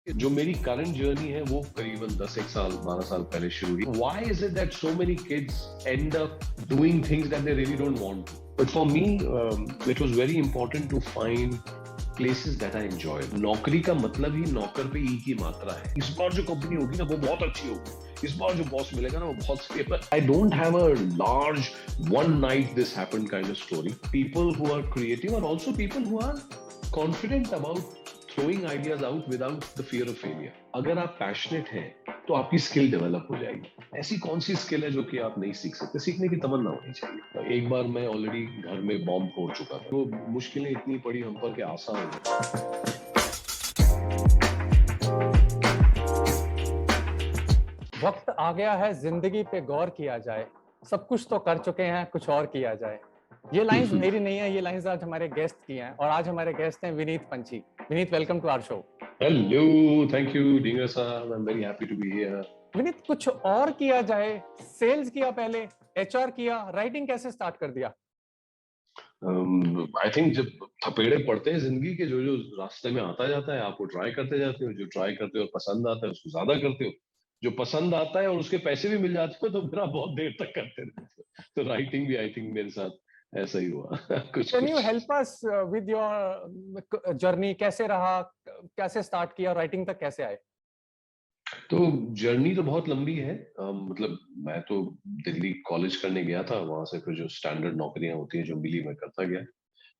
जो मेरी current journey है वो करीबन 10 एक साल 12 साल पहले शुरू हुई. Why is it that so many kids end up doing things that they really don't want to? But for me, it was very important to find places that I enjoy. नौकरी का मतलब ही नौकर पे ई की मात्रा है. इस बार जो कंपनी होगी ना वो बहुत अच्छी होगी. इस बार जो बॉस मिलेगा ना वो बहुत stable. I don't have a large one night this happened kind of story. People who are creative are also people who are confident about throwing ideas out without the fear of failure. अगर आप passionate हैं तो आपकी skill develop हो जाएगी. ऐसी कौन सी skill है जो कि आप नहीं सीख सकते? सीखने की तमन्ना होनी चाहिए. एक बार मैं ऑलरेडी घर में बॉम्ब फोड़ चुका था. वो मुश्किलें इतनी पड़ी हम पर कि आसान हो गया. वक्त आ गया है जिंदगी पे गौर किया जाए. सब कुछ तो कर चुके हैं, कुछ और किया जाए. ये लाइंस मेरी नहीं है, ये लाइंस आज हमारे गेस्ट की हैं और आज हमारे गेस्ट हैं Vineet Panchhi. Vineet, welcome to our show. Hello, thank you Dhingra साहब. I am very happy to be here. Vineet, कुछ और किया जाए. सेल्स किया, पहले एचआर किया, राइटिंग कैसे स्टार्ट कर दिया? आई थिंक जब थपेड़े पड़ते हैं जिंदगी के, जो जो रास्ते में आता जाता है आपको ट्राई करते जाते हो. जो ट्राई करते हो पसंद आता है उसको ज्यादा करते हो. जो पसंद आता है और उसके पैसे भी मिल जाते हो तो फिर आप बहुत देर तक करते रहते हो. तो राइटिंग भी आई थिंक मेरे साथ ऐसा ही हुआ. कुछ can you help us with your journey? कैसे रहा, कैसे स्टार्ट किया, राइटिंग तक कैसे आए? तो जर्नी तो बहुत लंबी है. मतलब मैं तो दिल्ली कॉलेज करने गया था. वहां से फिर जो स्टैंडर्ड नौकरियां होती हैं जो मिली मैं करता गया.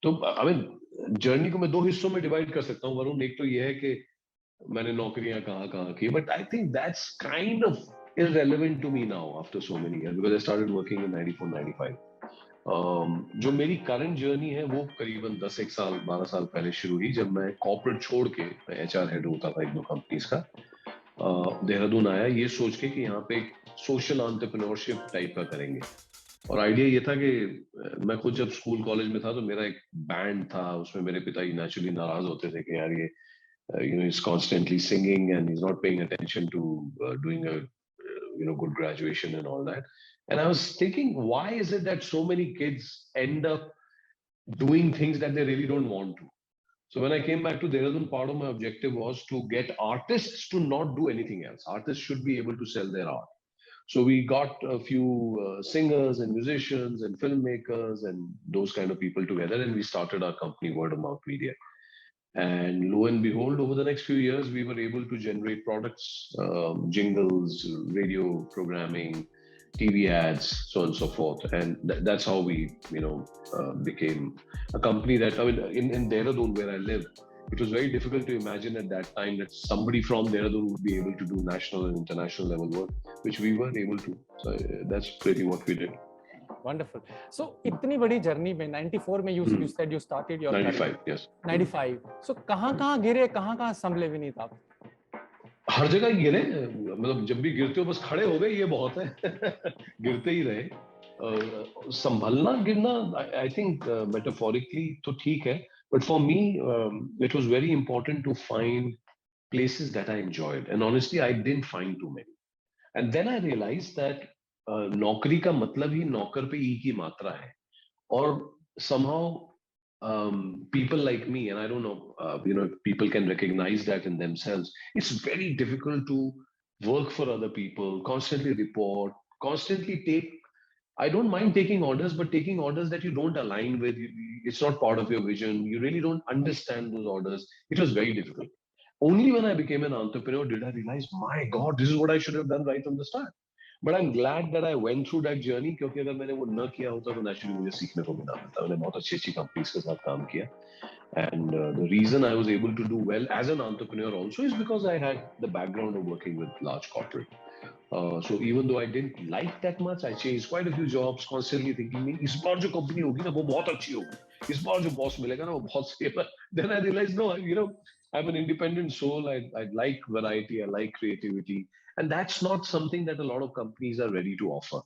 तो आई मीन जर्नी को मैं दो हिस्सों में डिवाइड कर सकता हूँ वरुण. एक तो ये है कि मैंने नौकरियां कहाँ कहाँ की, but I think that's kind of irrelevant to me now after so many years because I started working in 94 95. जो मेरी करंट जर्नी है वो करीबन 10 एक साल 12 साल पहले शुरू हुई जब मैं कॉर्पोरेट छोड़ के एचआर हेड होता था एक दो कंपनीज का. देहरादून आया ये सोच के कि यहाँ पे एक सोशल एंटरप्रेन्योरशिप टाइप का करेंगे. और आइडिया ये था कि मैं खुद जब स्कूल कॉलेज में था तो मेरा एक बैंड था. उसमें मेरे पिताजी नेचुरली नाराज होते थे कि यार ये he's constantly singing and he's not paying attention to doing a good graduation and all that. And I was thinking, why is it that so many kids end up doing things that they really don't want to? So when I came back to Dehradun, part of my objective was to get artists to not do anything else. Artists should be able to sell their art. So we got a few singers and musicians and filmmakers and those kind of people together, and we started our company, Word of Mouth Media. And lo and behold, over the next few years, we were able to generate products, jingles, radio programming, TV ads, so on and so forth. And that's how we, became a company that, I mean, in Dehradun, where I live, it was very difficult to imagine at that time that somebody from Dehradun would be able to do national and international level work, which we were able to. So that's pretty what we did. Wonderful. So इतनी बड़ी journey में 94 में you said you started your 95 career. Yes. 95. So कहाँ गिरे, कहाँ संभले विनीत आप? हर जगह गिरे. मतलब जब भी गिरते हो बस खड़े हो गए, ये बहुत है. गिरते ही रहे. संभलना गिरना आई थिंक मेटाफोरिकली तो ठीक है, but for me it was very important to find places that I enjoyed, and honestly I didn't find too many. And then I realized that नौकरी का मतलब ही नौकर पे ई की मात्रा है. और somehow people like me, and I don't know, if people can recognize that in themselves, it's very difficult to work for other people, constantly report, constantly take. I don't mind taking orders, but taking orders that you don't align with, it's not part of your vision. You really don't understand those orders. It was very difficult. Only when I became an entrepreneur did I realize, my God, this is what I should have done right from the start. But I'm glad that I went through that journey, क्योंकि अगर मैंने वो न किया होता तो naturally मुझे सीखने को मिला होता. मैंने बहुत अच्छी companies के साथ काम किया. And the reason I was able to do well as an entrepreneur also is because I had the background of working with large corporate. So even though I didn't like that much, I changed quite a few jobs, constantly thinking, इस बार जो company होगी ना वो बहुत अच्छी होगी. इस बार जो boss मिलेगा ना वो बहुत stable. Then I realized, no, I'm an independent soul. I like variety. I like creativity. And that's not something that a lot of companies are ready to offer.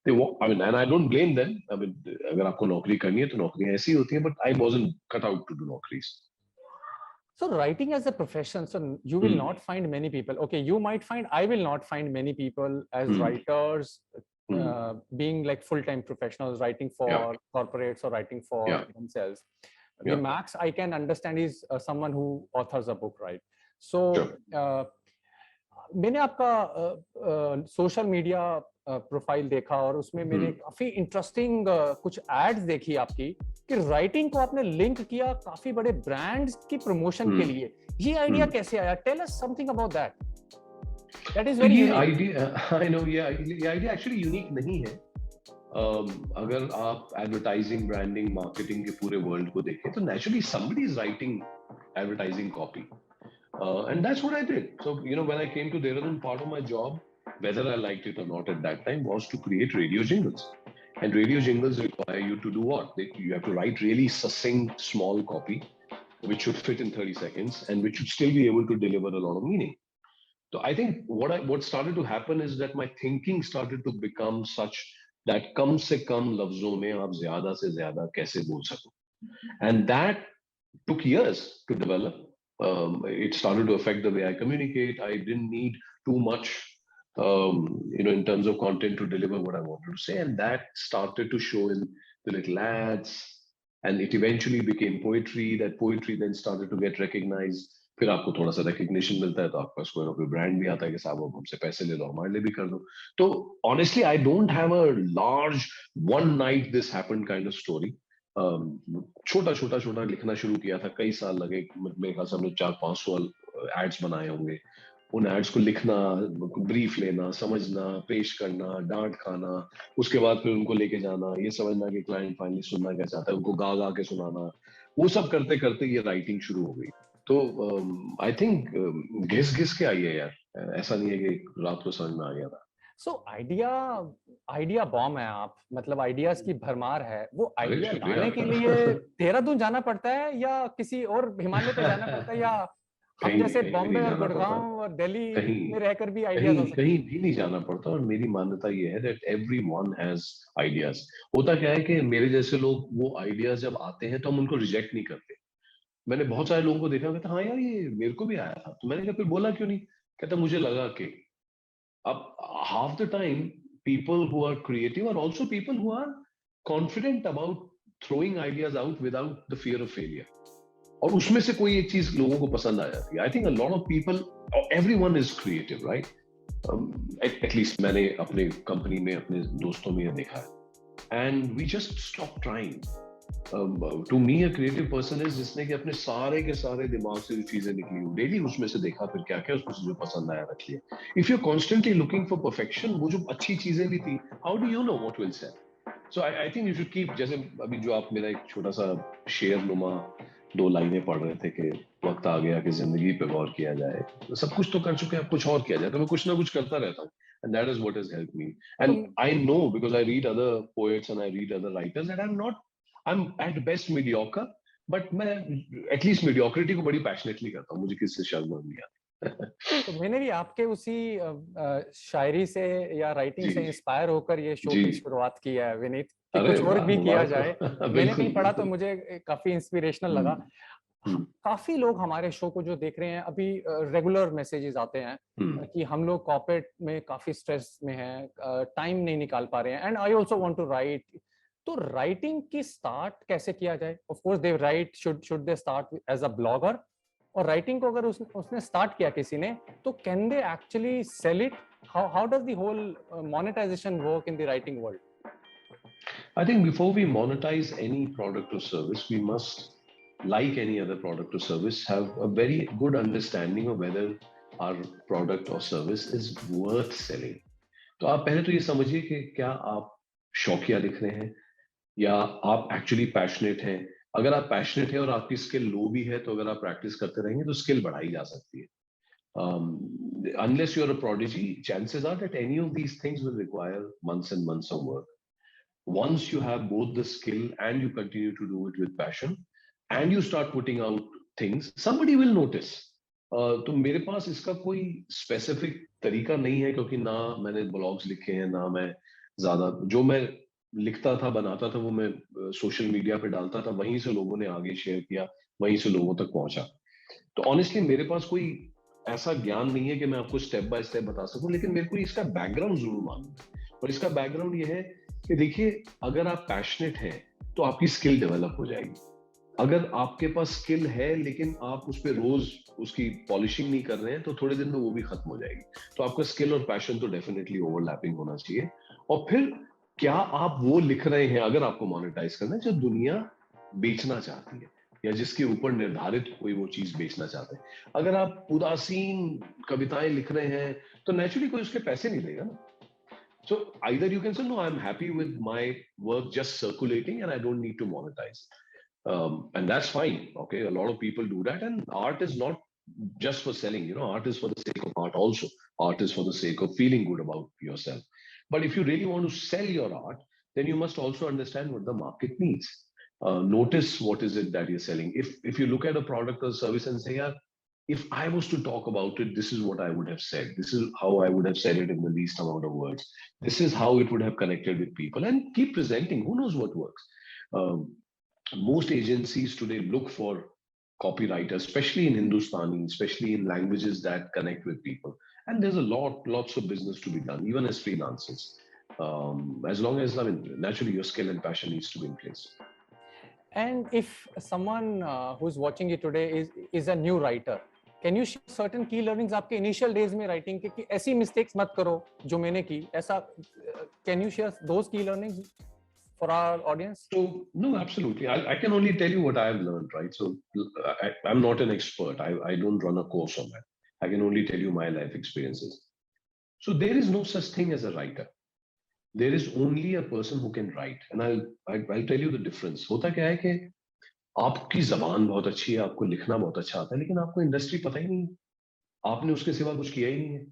And I don't blame them. I mean, अगर आपको नौकरी करनी है तो नौकरी ऐसी होती है, but I wasn't cut out to do नौकरीज. So writing as a profession, so you will not find many people. Okay, you might find, I will not find many people as writers being like full-time professionals writing for corporates or writing for themselves. The max I can understand is someone who authors a book, right? सो मैंने आपका social media profile देखा और उसमें मैंने काफी interesting कुछ ads देखी आपकी कि राइटिंग को आपने लिंक किया काफी बड़े ब्रांड्स की प्रमोशन के लिए। ये आइडिया कैसे आया? Tell us something about that. That is very unique. Idea, I know, ये आइडिया एक्चुअली यूनिक नहीं है। अगर आप एडवर्टाइजिंग, ब्रांडिंग, मार्केटिंग के पूरे वर्ल्ड को देखें तो naturally somebody is writing advertising copy, and that's what I did. So when I came to Dehradun, part of my job, whether I liked it or not at that time, was to create radio jingles. And radio jingles require you to do what? You have to write really succinct, small copy which should fit in 30 seconds and which should still be able to deliver a lot of meaning. So I think what started to happen is that my thinking started to become such that कम से कम लफ्जों में आप ज्यादा से ज्यादा कैसे बोल सको, and that took years to develop. It started to affect the way I communicate. I didn't need too much in terms of content to deliver what I wanted to say, and that started to show in the little ads, and it eventually became poetry. That poetry then started to get recognized. फिर आपको थोड़ा सा recognition मिलता है तो आपका कोई ना कोई ब्रांड भी आता है कि साहब अब हमसे पैसे ले लो, हमारे लिए भी कर दो। तो honestly I don't have a large one night this happened kind of story. छोटा छोटा छोटा लिखना शुरू किया था, कई साल लगे, मेरे ख्याल से हमने 400-500 एड्स बनाए होंगे। उन एड्स को लिखना, ब्रीफ लेना, समझना, पेश करना, डांट खाना, उसके बाद फिर उनको लेके जाना, ये समझना कि क्लाइंट फाइनली सुनना क्या चाहता है, उनको गा गा के सुनाना, वो सब करते करते ये राइटिंग शुरू हो गई। तो आई थिंक घिस घिस के आई है यार, ऐसा नहीं है कि रात को समझ में आ गया था। सो आइडिया बॉम्ब है आप, मतलब आइडियाज की भरमार है। वो आइडिया लाने के लिए देहरादून जाना पड़ता है या किसी और हिमालय पे जाना पड़ता है, या हम जैसे बॉम्बे और गुड़गांव और दिल्ली में रहकर भी आइडियाज हो सकते हैं? कहीं भी नहीं जाना पड़ता। और मेरी मान्यता ये है that everyone has ideas। होता क्या है कि मेरे जैसे लोग वो आइडियाज जब आते हैं तो हम उनको रिजेक्ट नहीं करते। मैंने बहुत सारे लोगों को देखा, कहता हाँ यार ये मेरे को भी आया था, तो मैंने कहा फिर बोला क्यों नहीं? कहता मुझे लगा कि। अब half the time people who are creative are also people who are confident about throwing ideas out without the fear of failure, और उसमें से कोई एक चीज लोगों को पसंद आ जाती है। I think a lot of people, everyone is creative, right? At least मैंने अपने कंपनी में, अपने दोस्तों में ये देखा है, and we just stop trying. To me a creative person is जिसने कि अपने सारे के सारे दिमाग से जो चीजें निकली डेली उसमें से देखा, फिर क्या क्या उसमें से जो पसंद आया रख लिया। If you are constantly looking for perfection, वो जो अच्छी चीजें भी थी, how do you know what will sell? So I think you should keep, जैसे अभी जो आप मेरा एक छोटा सा शेयर नुमा 2 लाइनें पढ़ रहे थे कि वक्त आ गया कि जिंदगी पे गौर किया जाए, तो सब कुछ तो कर चुके हैं, अब कुछ और किया जाए। तो मैं कुछ ना कुछ करता रहता हूँ, and that is what has helped me. And I know because I read other poets and I read other writers that I'm at best mediocre, but मैं at least mediocrity को बड़ी passionately करता हूँ, मुझे किसी से शर्म नहीं आती। तो मैंने भी आपके उसी शायरी से या राइटिंग से इंस्पायर होकर ये शो की शुरुआत की है विनीत, कि कुछ और भी किया जाए। मैंने भी पढ़ा तो मुझे काफी इंस्पिरेशनल लगा। काफी लोग हमारे शो को जो देख रहे हैं अभी, रेगुलर मैसेजेस आते हैं कि हम लोग कॉर्पोरेट में काफी स्ट्रेस में हैं, टाइम नहीं निकाल पा रहे हैं, and I also want to write. तो राइटिंग की स्टार्ट कैसे किया जाए? Of course they write, should they start as a blogger? और राइटिंग को अगर उसने स्टार्ट किया किसी ने, तो can they actually sell it? How does the whole monetisation work in the writing world? I think before we monetize any product or service, we must, like any other product or service, have a very good understanding of whether our product or service is worth selling. तो आप पहले तो ये समझिए कि क्या आप शौकिया लिख रहे हैं या आप एक्चुअली पैशनेट हैं। अगर आप पैशनेट है और आपकी स्किल लो भी है, तो अगर आप प्रैक्टिस करते रहेंगे तो स्किल बढ़ाई जा सकती है। Unless you're a prodigy, chances are that any of these things will require months and months of work. Once you have both the skill and you continue to do it with passion and you start putting out things, somebody will notice. तो मेरे पास इसका कोई specific तरीका नहीं है, क्योंकि ना मैंने ब्लॉग्स लिखे हैं, ना मैं ज्यादा, जो मैं लिखता था, बनाता था, वो मैं सोशल मीडिया पे डालता था, वहीं से लोगों ने आगे शेयर किया, वहीं से लोगों तक पहुंचा। तो ऑनेस्टली मेरे पास कोई ऐसा ज्ञान नहीं है कि मैं आपको स्टेप बाय स्टेप बता सकूं, लेकिन मेरे को इसका बैकग्राउंड जरूर मालूम है। और इसका बैकग्राउंड ये है कि देखिए, अगर आप पैशनेट हैं तो आपकी स्किल डेवलप हो जाएगी। अगर आपके पास स्किल है लेकिन आप उस पर रोज उसकी पॉलिशिंग नहीं कर रहे हैं तो थोड़े दिन में वो भी खत्म हो जाएगी. तो आपका स्किल और पैशन तो डेफिनेटली ओवरलैपिंग होना चाहिए. और फिर क्या आप वो लिख रहे हैं, अगर आपको मोनेटाइज करना है, जो दुनिया बेचना चाहती है या जिसके ऊपर निर्धारित कोई वो चीज बेचना चाहते हैं. अगर आप उदासीन कविताएं लिख रहे हैं तो नेचुरली कोई उसके पैसे नहीं देगा ना. So either you can say, no, I'm happy with my work just circulating and I don't need to monetize. And that's fine. Okay, a lot of people do that, and art is not just for selling. Art is for the sake of art also. Art is for the sake of feeling good about yourself. But if you really want to sell your art, then you must also understand what the market needs. Notice what is it that you're selling. If you look at a product or service and say, yeah, if I was to talk about it, this is what I would have said. This is how I would have said it in the least amount of words. This is how it would have connected with people, and keep presenting. Who knows what works? Um, Most agencies today look for copywriters, especially in Hindustani, especially in languages that connect with people. And there's lots of business to be done, even as freelancers. As long as, I mean, naturally your skill and passion needs to be in place. And if someone who's watching you today is a new writer, can you share certain key learnings आपके initial days में writing के कि ऐसी mistakes मत करो जो मैंने की, ऐसा can you share those key learnings for our audience? So, no, absolutely. I can only tell you what I have learned, right? So I'm not an expert. I don't run a course on that. I can only tell you my life experiences. So there is no such thing as a writer. There is only a person who can write. And I'll tell you the difference. होता क्या है कि आपकी जबान बहुत अच्छी है, आपको लिखना बहुत अच्छा आता है, लेकिन आपको इंडस्ट्री पता ही नहीं है. आपने उसके सिवा कुछ किया ही नहीं है.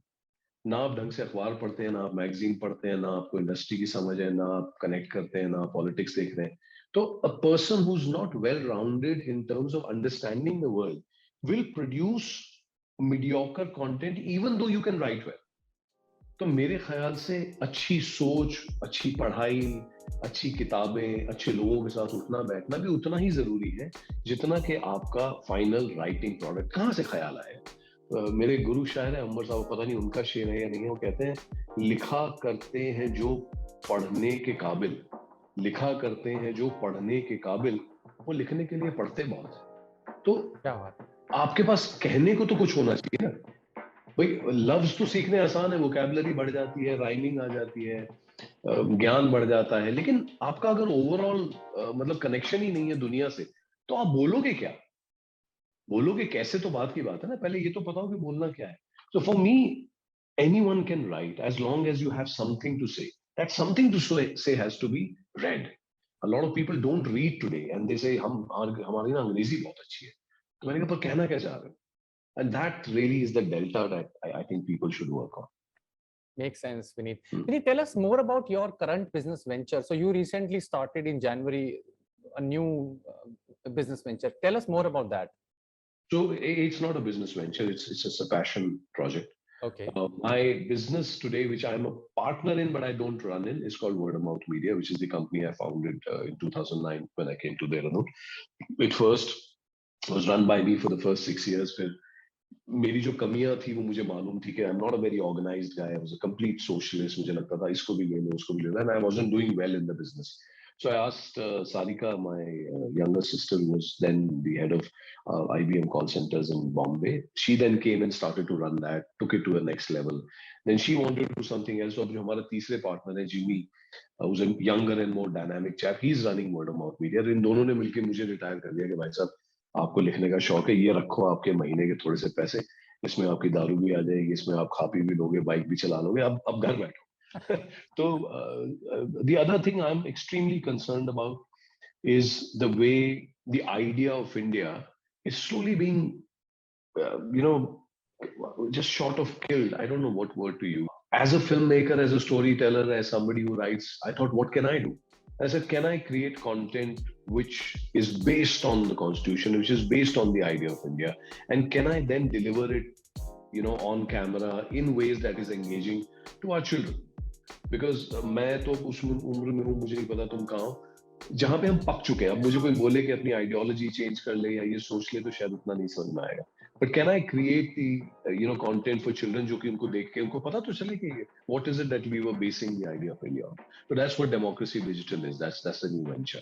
ना आप ढंग से अखबार पढ़ते हैं, ना आप मैगजीन पढ़ते हैं, ना आपको इंडस्ट्री की समझ है, ना आप कनेक्ट करते हैं, ना आप पॉलिटिक्स देख रहे हैं. तो a person who is not well rounded in terms of understanding the world will produce mediocre content even though you can write well. तो मेरे ख्याल से अच्छी सोच, अच्छी पढ़ाई, अच्छी किताबें, अच्छे लोगों के साथ उठना बैठना भी उतना ही जरूरी है जितना कि आपका फाइनल राइटिंग प्रोडक्ट कहाँ से ख्याल आए. मेरे गुरु शायर है अमर साहब, पता नहीं उनका शेर है या नहीं है, वो कहते हैं लिखा करते हैं जो पढ़ने के काबिल, लिखा करते हैं जो पढ़ने के काबिल, वो लिखने के लिए पढ़ते बहुत. तो क्या बात, आपके पास कहने को तो कुछ होना चाहिए ना भाई. लफ्ज तो सीखने आसान है, वोकैबुलरी बढ़ जाती है, राइमिंग आ जाती है, ज्ञान बढ़ जाता है, लेकिन आपका अगर ओवरऑल मतलब कनेक्शन ही नहीं है दुनिया से, तो आप बोलोगे क्या, बोलोगे कैसे, तो बात की बात है ना. पहले ये तो पता हो कि बोलना क्या है. So for me, anyone can write as long as you have something to say. That something to say has to be read. A lot of people don't read today and they say हमारी ना अंग्रेजी बहुत अच्छी है. तो मैंने कहा पर कहना क्या चाह रहे हो? And that really is the delta that I think people should work on. makes sense, Vineet. Vineet, tell us more about your current business venture. So you recently started in January a new business venture. Tell us more about that. So it's not a business venture. It's just a passion project. Okay. My business today, which I'm a partner in, but I don't run in, is called Word of Mouth Media, which is the company I founded in 2009 when I came to Dehradun. It first was run by me for the first 6 years. फिर मेरी जो कमियां थी वो मुझे मालूम थी कि I am not a very organised guy. I was a complete socialist. मुझे लगता था इसको भी ले लो, उसको भी ले लो, and I wasn't doing well in the business. So I asked Sarika, my younger sister, who was then the head of IBM call centers in Bombay. She then came and started to run that, took it to the next level. Then she wanted to do something else. So अब जो हमारा तीसरे partner है Jimmy, who's a younger and more dynamic chap, he's running Word of Mouth Media. इन दोनों ने मिलके मुझे retire कर दिया कि भाई साहब आपको लिखने का शौक है, ये रखो आपके महीने के थोड़े से पैसे, इसमें आपकी दारू भी आ जाएगी, इसमें आप खा पी भी लोगे, बाइक भी चला लोगे, अब घर बैठो. So the other thing I'm extremely concerned about is the way the idea of India is slowly being, just short of killed. I don't know what word to use. As a filmmaker, as a storyteller, as somebody who writes, I thought, what can I do? I said, can I create content which is based on the Constitution, which is based on the idea of India, and can I then deliver it, on camera in ways that is engaging to our children? Because मैं तो उस उम्र में हूँ, मुझे नहीं पता तुम कहाँ हो, जहाँ पे हम पक चुके हैं. अब मुझे कोई बोले कि अपनी आइडियोलॉजी चेंज कर ले या ये सोच ले तो शायद उतना नहीं समझ में आएगा. but can I create the content for children जो कि उनको देख के उनको पता तो चले कि what is it that we were basing the idea of India on. So that's what Democracy Digital is. That's the new venture.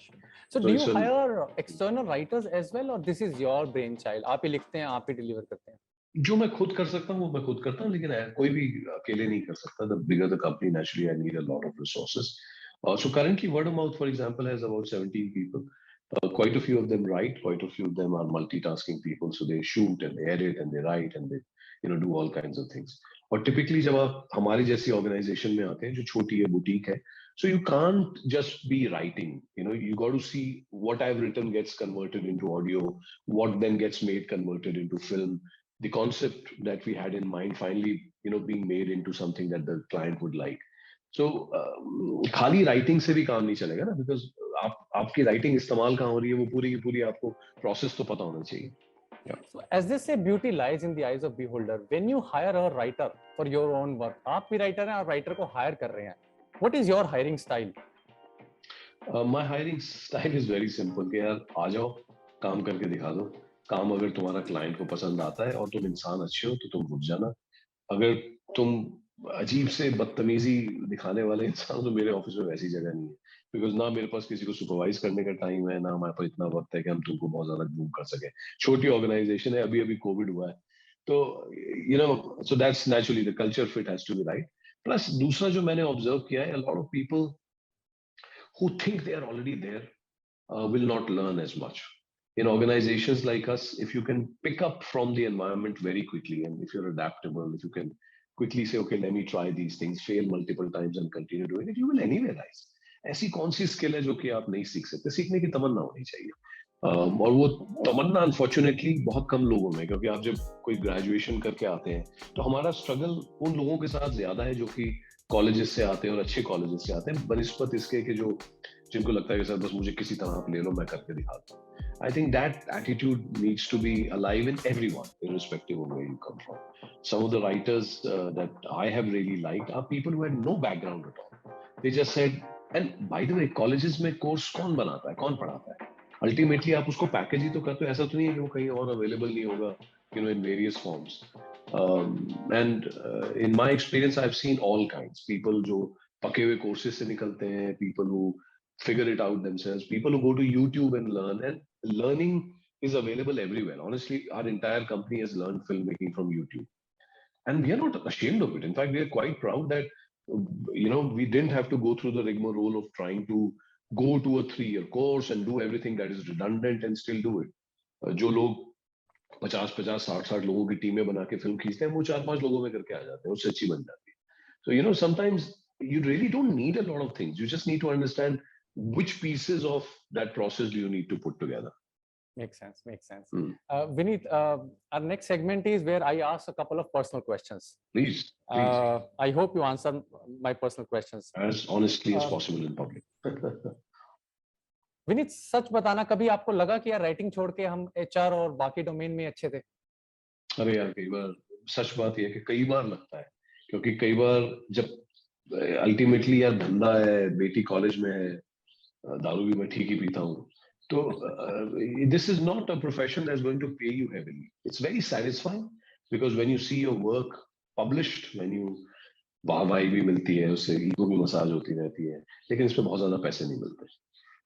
So do you hire external writers as well, or this is your brainchild? आप ही लिखते हैं, आप ही deliver करते हैं? जो मैं खुद कर सकता हूँ वो मैं खुद करता हूँ, लेकिन कोई भी अकेले नहीं कर सकता. The bigger the company, naturally I need a lot of resources. So currently word of mouth, for example, has about 17 people. Quite a few of them write, quite a few of them are multitasking people, so they shoot and they edit and they write and they do all kinds of things. और typically जब आप हमारी जैसी organization में आते हैं जो छोटी है, boutique है, so you can't just be writing. You got to see what I've written gets converted into audio, what then gets made converted into film. The concept that we had in mind finally being made into something that the client would like. So खाली writing से भी काम नहीं चलेगा ना, because आपकी writing इस्तेमाल कहाँ हो रही है वो पूरी की पूरी आपको process तो पता होना चाहिए. Yeah. So as they say, beauty lies in the eyes of beholder. When you hire a writer for your own work, आप भी writer हैं और writer को hire कर रहे हैं. What is your hiring style? My hiring style is very simple कि यार आ जाओ, काम करके दिखा दो. काम अगर तुम्हारा क्लाइंट को पसंद आता है और तुम इंसान अच्छे हो तो तुम रुक जाना. अगर तुम अजीब से बदतमीजी दिखाने वाले इंसान तो मेरे ऑफिस में वैसी जगह नहीं है, बिकॉज ना मेरे पास किसी को सुपरवाइज करने का टाइम है, ना हमारे पास इतना वक्त है कि हम तुमको बहुत ज्यादा ग्रूम कर सके. छोटी ऑर्गेनाइजेशन है, अभी अभी कोविड हुआ है, तो so that's naturally the culture fit has to be right. Plus दूसरा जो मैंने ऑब्जर्व किया है, a lot of people who think they are already there will not learn as much. In organizations like us, if you can pick up from the environment very quickly, and if you're adaptable, if you can quickly say, okay, let me try these things, fail multiple times and continue doing it, you will anyway rise. ऐसी कौन सी skill है जो कि आप नहीं सीख सकते? सीखने की तमन्ना होनी चाहिए. और वो तमन्ना अनफॉर्चुनेटली बहुत कम लोगों में, क्योंकि आप जब कोई ग्रेजुएशन करके आते हैं तो हमारा स्ट्रगल उन लोगों के साथ ज्यादा है जो कि कॉलेजेस से आते हैं और अच्छे कॉलेजेस से आते हैं, बनिस्बत इसके कि जो जिनको लगता है कि सर बस मुझे किसी तरह आप ले लो, मैं करके दिखा दूं. I think that attitude needs to be alive in everyone, irrespective of where you come from. Some of the writers that I have really liked are people who had no background at all. They just said, and by the way, colleges में course कौन बनाता है, कौन पढ़ाता है? Ultimately आप उसको package ही तो करते हो, ऐसा तो नहीं है कि वो कहीं और available नहीं होगा, in various forms. And in my experience, I've seen all kinds. People जो पके हुए courses से निकलते हैं, people who figure it out themselves, people who go to YouTube and learn, and learning is available everywhere. Honestly, our entire company has learned filmmaking from YouTube, and we are not ashamed of it. In fact, we are quite proud that we didn't have to go through the rigmarole of trying to go to a 3-year course and do everything that is redundant and still do it. जो लोग 50-50, 60-60 लोगों की टीमें बना के film खींचते हैं, वो 4-5 लोगों में करके आ जाते हैं, उससे अच्छी बन जाती है. So sometimes you really don't need a lot of things. You just need to understand which pieces of that process do you need to put together. Makes sense. Vineet, our next segment is where I ask a couple of personal questions. Please. I hope you answer my personal questions as honestly as possible in public. Vineet, सच बताना, कभी आपको लगा कि यार writing छोड़ के हम HR और बाकी डोमेन में अच्छे थे? अरे यार, कई बार सच बात यह है कि कई बार लगता है, क्योंकि कई बार जब अल्टीमेटली यार धंधा है, बेटी कॉलेज में है, दारू भी मैं ठीक ही पीता हूँ, तो this is not a profession that's going to pay you heavily. It's very satisfying because when you see your work published, when you वाहवाही भी मिलती है, उससे ईगो भी मसाज होती रहती है, लेकिन इसमें बहुत ज्यादा पैसे नहीं मिलते.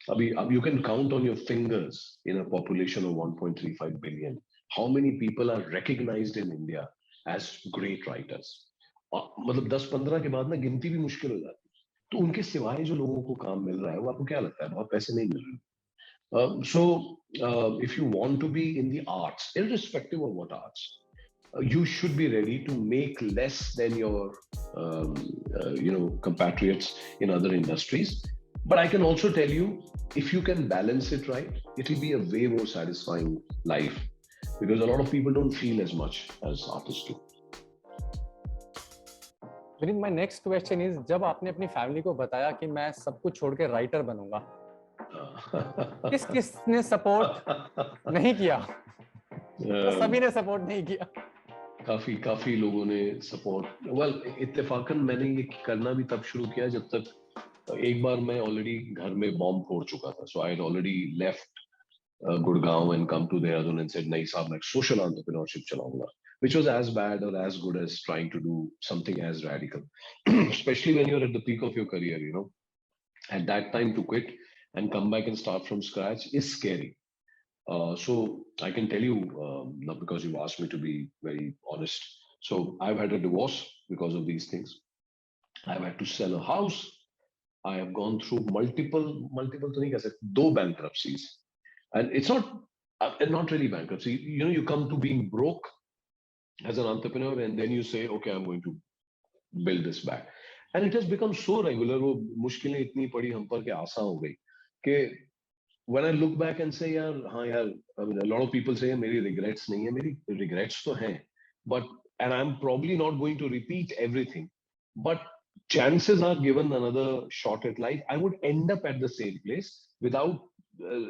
अब you can count on your fingers in a population of 1.35 billion how many people are recognized in India as great writers. मतलब 10-15 के बाद ना गिनती भी मुश्किल हो जाती है. तो उनके सिवाय जो लोगों को काम मिल रहा है, वो आपको क्या लगता है बहुत पैसे नहीं मिल रहे? So if you want to be in the arts, irrespective of what arts, you should be ready to make less than your compatriots in other industries. But I can also tell you, if you can balance it right, it will be a way more satisfying life, because a lot of people don't feel as much as artists do. Vineet, my next question is, जब आपने अपनी family को बताया कि मैं सब कुछ छोड़ के राइटर बनूंगा, किसने सपोर्ट नहीं किया? सभी ने सपोर्ट नहीं किया. काफी लोगों ने सपोर्ट. वेल, इत्तेफाकन मैंने ये करना भी तब शुरू किया जब तक एक बार मैं ऑलरेडी घर में बॉम्ब फोड़ चुका था. So I had already left Gurgaon and come to Dehradun and said, "Nahi saab, मैं social entrepreneurship चलाऊंगा," which was as bad or as good as trying to do something as radical, especially when you're at the peak of your career. You know, at that time to quit and come back and start from scratch is scary. So I can tell you, not because you asked me to be very honest. So I've had a divorce because of these things. I've had to sell a house. I have gone through multiple तो नहीं कह सकते, 2 bankruptcies, and it's not really bankruptcy. You know, you come to being broke as an entrepreneur, and then you say, okay, I'm going to build this back, and it has become so regular. वो मुश्किलें इतनी पड़ी हम पर कि आसान हो गई कि when I look back and say, यार हाँ यार, I mean, a lot of people say मेरी regrets नहीं है, मेरी regrets तो हैं, but and I'm probably not going to repeat everything, but chances are given another shot at life, I would end up at the same place without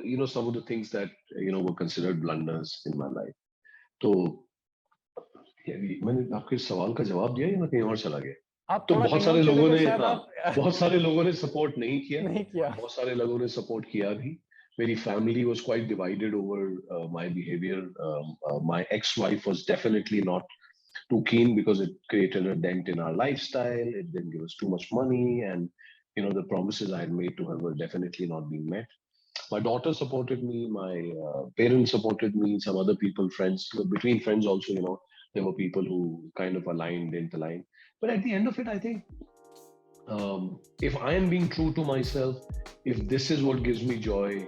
you know, some of the things that you know were considered blunders in my life. तो मैंने आपके सवाल का जवाब दिया या मैं कहीं और चला गया? आप तो थोड़ा बहुत कहीं सारे और चले लोगों गए ने शायद हाँ, आप बहुत सारे लोगों ने सपोर्ट नहीं किया, नहीं किया। बहुत सारे लोगों ने सपोर्ट किया भी. मेरी family was quite divided over my behavior. My ex-wife was definitely not too keen because it created a dent in our lifestyle. It didn't give us too much money, and you know, the promises I had made to her were definitely not being met. My daughter supported me. My parents supported me. Some other people, friends, between friends also, you know, there were people who kind of aligned, didn't align. But at the end of it, I think if I am being true to myself, if this is what gives me joy,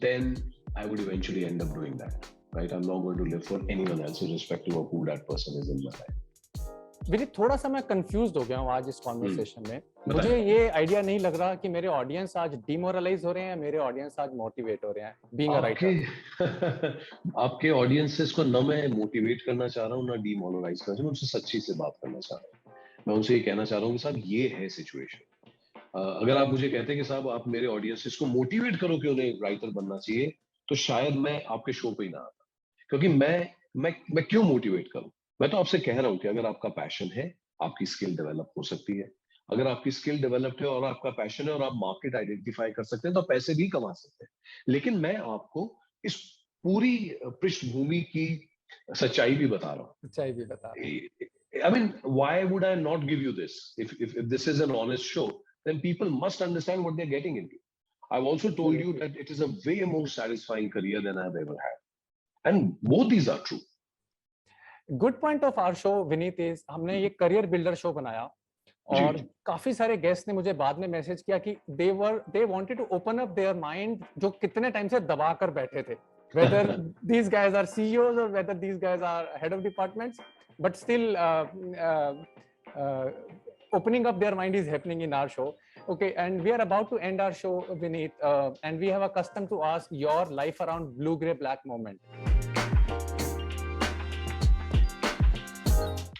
then I would eventually end up doing that. Right? I'm not going to live for anyone else, irrespective of who that person is in my life. Vineet, थोड़ा सा मैं confuse हो गया हूँ आज इस conversation में. मुझे ये आइडिया नहीं लग रहा कि मेरे ऑडियंस आज डिमोरलाइज हो रहे हैं, मेरे ऑडियंस आज मोटिवेट हो रहे हैं बीइंग अ राइटर. आपके ऑडियंसेस को ना मैं मोटिवेट करना चाह रहा हूँ, ना डिमोरलाइज करना चाह रहा हूँ, उनसे सच्ची से बात करना चाह रहा हूँ. मैं उनसे ये कहना चाह रहा हूँ कि साहब ये है सिचुएशन. अगर आप मुझे कहते हैं कि साहब आप मेरे ऑडियंसेस को मोटिवेट करो कि उन्हें राइटर बनना चाहिए, तो शायद मैं आपके शो पे ही ना आता. क्योंकि मैं क्यों मोटिवेट करूं? मैं तो आपसे कह रहा हूं कि अगर आपका पैशन है, आपकी स्किल डेवलप हो सकती है. अगर आपकी स्किल डेवलप्ड है और आपका पैशन है और आप मार्केट आइडेंटिफाई कर सकते हैं, तो पैसे भी कमा सकते हैं. लेकिन मैं आपको इस पूरी पृष्ठभूमि की सच्चाई भी बता रहा हूं. सच्चाई भी बता रहा हूं. I mean, why would I not give you this? If this is an honest show, then people must understand what they're getting into. I've also told you that it is a way more satisfying career than I've ever had. And both these are true. Good point of our show, Vineet, is हमने ये career builder show बनाया और काफी सारे guest ने मुझे बाद में मैसेज किया कि they wanted to open up their mind, जो कितने टाइम से दबा कर बैठे थे. Whether these guys are CEOs or whether these guys are head of departments, but still opening up their mind is happening in our show. Okay, and we are about to end our show, Vineet, and we have a custom to ask your life around blue, gray, black moment.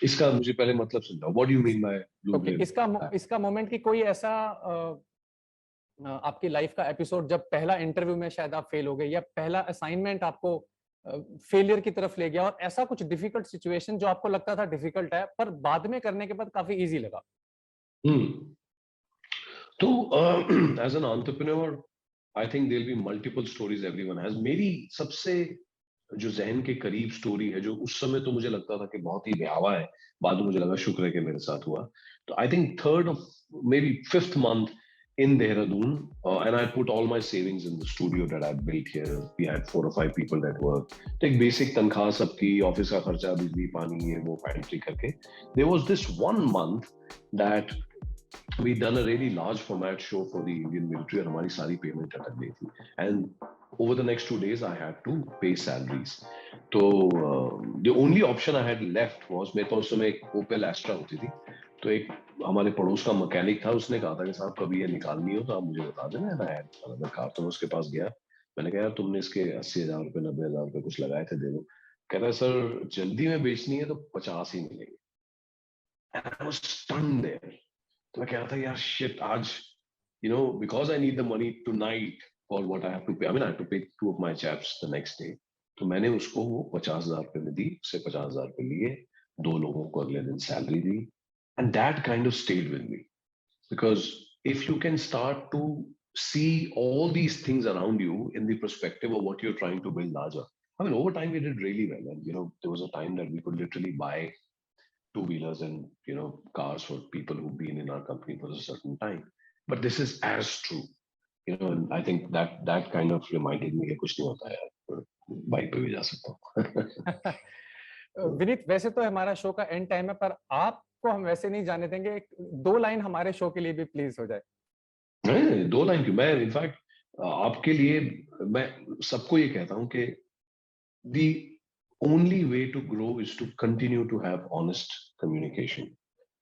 इसका मुझे पहले मतलब समझाओ. What do you mean by blue, gray? इसका moment की कोई ऐसा आपकी लाइफ का एपिसोड जब पहला इंटरव्यू में शायद आप फेल हो गए, या पहला असाइनमेंट आपको फेलियर की तरफ ले गया, और ऐसा कुछ डिफिकल्ट सिचुएशन जो आपको लगता था डिफिकल्ट है पर बाद में करने के बाद काफी इजी लगा. तो as an entrepreneur I think there will be multiple stories everyone has. मेरी सबसे जो जहन के करीब स्टोरी है, जो उस समय तो मुझे लगता था कि बहुत ही भयावह है, बाद में मुझे लगा शुक्र है कि मेरे साथ हुआ. तो I think 3rd of maybe 5th month in Dehradun, and I put all my savings in the studio that I built here. We had 4 or 5 people that work. Take basic तनख्वाह सबकी, ऑफिस का खर्चा, बिजली पानी, ये वो pantry करके. There was this one month that we done a really large format show for the Indian military, और हमारी सारी पेमेंट अटक गई थी. And over the next 2 days, I had to pay salaries. So the only option I had left was, मैं तो उस समय एक Opel Astra होती थी, तो एक हमारे पड़ोस का मैकेनिक था, उसने कहा था कि साहब कभी ये निकालनी हो तो आप मुझे बता देना. मैं कार तो उसके पास गया, मैंने कहा यार तुमने इसके 80,000 रुपए 90,000 रुपए कुछ लगाए थे, दे दो. कहता है सर जल्दी में बेचनी है तो 50 ही मिलेंगे. And I was stunned there. तो मैं कह रहा था यार शिट, आज you know, because I need the money tonight for what I have to pay. I mean, I have to pay 2 of my chaps the next day. तो मैंने उसको वो 50,000 रुपए में दी, उससे 50,000 रुपए लिए, 2 लोगों को अगले दिन salary the. And that kind of stayed with me, because if you can start to see all these things around you in the perspective of what you're trying to build larger. I mean, over time we did really well, and there was a time that we could literally buy two-wheelers and cars for people who've been in our company for a certain time. But this is as true, and I think that kind of reminded me कि कुछ नहीं होता यार, bike पे भी जा सकता हूँ. विनीत, वैसे तो हमारा शो का एंड टाइम है, पर आपको हम वैसे नहीं जाने देंगे. 2 लाइन हमारे शो के लिए भी प्लीज हो जाए. नहीं, 2 लाइन क्यों, मैं इनफैक्ट आपके लिए मैं सबको ये कहता हूँ कि the only way to grow is to continue to have honest communication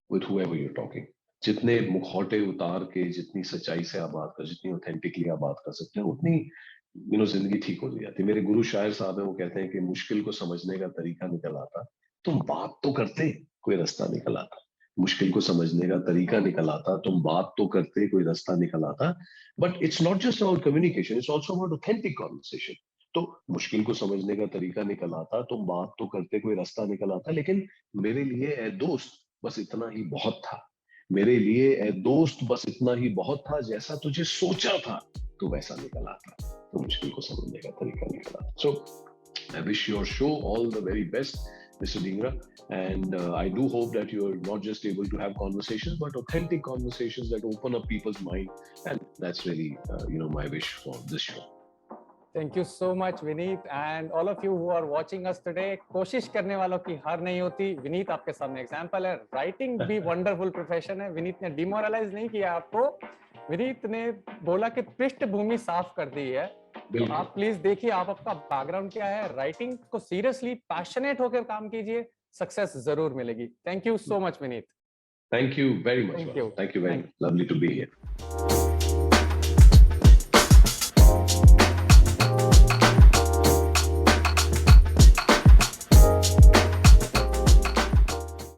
with whoever you're talking. जितने मुखौटे उतार के, जितनी सच्चाई से आप बात कर, जितनी ऑथेंटिकली आप बात कर सकते हैं, उतनी जिंदगी ठीक हो जाती है. मेरे गुरु शायर साहब है, वो कहते हैं कि मुश्किल को समझने का तरीका निकल आता, तुम बात तो करते, कोई रास्ता निकल आता. मुश्किल को समझने का तरीका निकल आता, तुम बात तो करते, कोई रास्ता निकल आता. But it's not just about communication, it's also about authentic conversation. तो मुश्किल को समझने का तरीका निकल आता, तुम बात तो करते, कोई रास्ता निकल आता. लेकिन मेरे लिए ए दोस्त बस इतना ही बहुत था. मेरे लिए ए दोस्त बस इतना ही बहुत था. जैसा तुझे सोचा था तो वैसा निकल आता, तो मुश्किल को समझने का तरीका निकल आता. सो I wish your show all the very best, Mr. Dhingra, and I do hope that you're not just able to have conversations, but authentic conversations that open up people's mind, and that's really my wish for this show. Thank you so much, Vineet, and all of you who are watching us today. कोशिश करने वालों की हार नहीं होती. विनीत आपके सामने example है. राइटिंग भी वंडरफुल प्रोफेशन है. विनीत ने डिमोरलाइज नहीं किया आपको. विनीत ने बोला कि पृष्ठभूमि साफ कर दी है. तो आप प्लीज देखिए आपका बैकग्राउंड क्या है. राइटिंग को सीरियसली पैशनेट होकर काम कीजिए, सक्सेस जरूर मिलेगी. Thank you so much, Vineet. Thank you very much. Thank you very much. Lovely to be here.